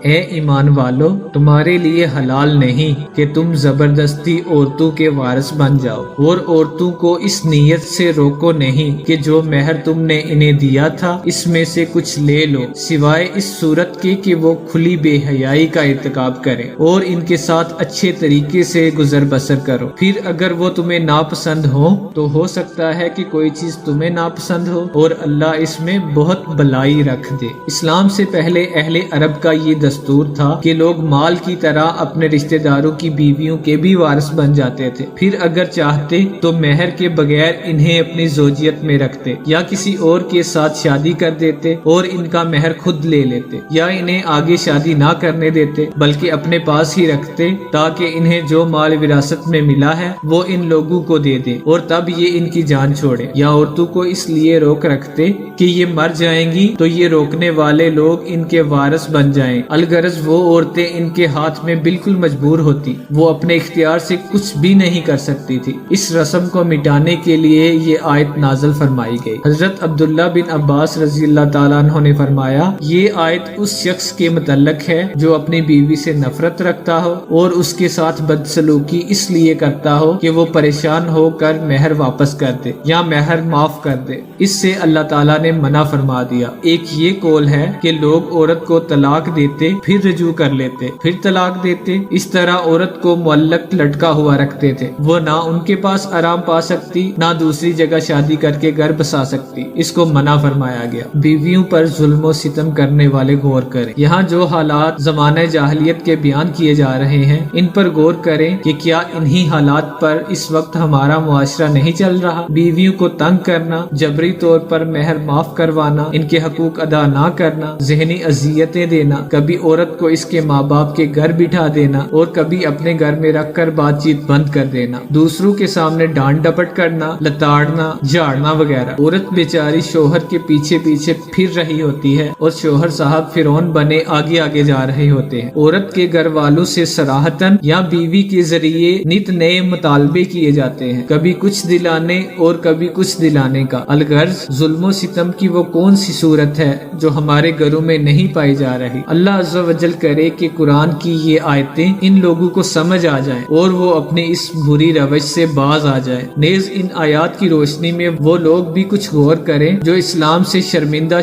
اے ایمان والو، تمہارے لیے حلال نہیں کہ تم زبردستی عورتوں کے وارث بن جاؤ، اور عورتوں کو اس نیت سے روکو نہیں کہ جو مہر تم نے انہیں دیا تھا اس میں سے کچھ لے لو، سوائے اس صورت کے کہ وہ کھلی بے حیائی کا ارتکاب کریں، اور ان کے ساتھ اچھے طریقے سے گزر بسر کرو۔ پھر اگر وہ تمہیں ناپسند ہو تو ہو سکتا ہے کہ کوئی چیز تمہیں ناپسند ہو، اور اللہ اس میں بہت بلائی رکھ دے۔ اسلام سے پہلے اہل عرب کا یہ دستور تھا کہ لوگ مال کی طرح اپنے رشتہ داروں کی بیویوں کے بھی وارث بن جاتے تھے، پھر اگر چاہتے تو مہر کے بغیر انہیں اپنی زوجیت میں رکھتے، یا کسی اور کے ساتھ شادی کر دیتے اور ان کا مہر خود لے لیتے، یا انہیں آگے شادی نہ کرنے دیتے بلکہ اپنے پاس ہی رکھتے تاکہ انہیں جو مال وراثت میں ملا ہے وہ ان لوگوں کو دے دیں، اور تب یہ ان کی جان چھوڑے، یا عورتوں کو اس لیے روک رکھتے کہ یہ مر جائیں گی تو یہ روکنے والے لوگ ان کے وارث بن جائیں، الغرض وہ عورتیں ان کے ہاتھ میں بالکل مجبور ہوتی، وہ اپنے اختیار سے کچھ بھی نہیں کر سکتی تھی۔ اس رسم کو مٹانے کے لیے یہ آیت نازل فرمائی گئی۔ حضرت عبداللہ بن عباس رضی اللہ تعالیٰ عنہ نے فرمایا، یہ آیت اس شخص کے متعلق ہے جو اپنی بیوی سے نفرت رکھتا ہو اور اس کے ساتھ بدسلوکی اس لیے کرتا ہو کہ وہ پریشان ہو کر مہر واپس کر دے یا مہر معاف کر دے۔ اس سے اللہ تعالیٰ نے منع فرما دیا۔ ایک یہ قول ہے کہ لوگ عورت کو طلاق دیتے، پھر رجوع کر لیتے، پھر طلاق دیتے، اس طرح عورت کو معلق لٹکا ہوا رکھتے تھے، وہ نہ ان کے پاس آرام پا سکتی نہ دوسری جگہ شادی کر کے گھر بسا سکتی، اس کو منع فرمایا گیا۔ بیویوں پر ظلم و ستم کرنے والے غور کریں، یہاں جو حالات زمانہ جاہلیت کے بیان کیے جا رہے ہیں ان پر غور کریں کہ کیا انہی حالات پر اس وقت ہمارا معاشرہ نہیں چل رہا۔ بیویوں کو تنگ کرنا، جبری طور پر مہر معاف کروانا، ان کے حقوق ادا نہ کرنا، ذہنی اذیتیں دینا، کبھی عورت کو اس کے ماں باپ کے گھر بٹھا دینا اور کبھی اپنے گھر میں رکھ کر بات چیت بند کر دینا، دوسروں کے سامنے ڈانٹ ڈپٹ کرنا، لتاڑنا، جھاڑنا وغیرہ۔ عورت بیچاری شوہر کے پیچھے پیچھے پھر رہی ہوتی ہے اور شوہر صاحب فرعون بنے آگے آگے جا رہے ہوتے ہیں۔ عورت کے گھر والوں سے صراحتاً یا بیوی کے ذریعے نت نئے مطالبے کیے جاتے ہیں، کبھی کچھ دلانے اور کبھی کچھ دلانے کا، الغرض ظلم و ستم کی وہ کون سی صورت ہے جو ہمارے گھروں میں نہیں پائی جا رہی۔ اللہ عز و جل کرے کہ قرآن کی یہ آیتیں ان لوگوں کو سمجھ آ جائیں اور وہ اپنے اس بری روش سے باز آ جائیں۔ نیز ان آیات کی روشنی میں وہ لوگ بھی کچھ غور کریں جو اسلام سے شرمندہ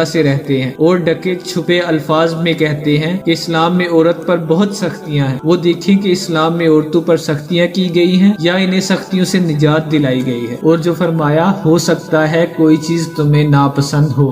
سے رہتے ہیں اور ڈکے چھپے الفاظ میں کہتے ہیں کہ اسلام میں عورت پر بہت سختیاں ہیں۔ وہ دیکھیں کہ اسلام میں عورتوں پر سختیاں کی گئی ہیں یا انہیں سختیوں سے نجات دلائی گئی ہے، اور جو فرمایا ہو سکتا ہے کوئی چیز تمہیں ناپسند ہو۔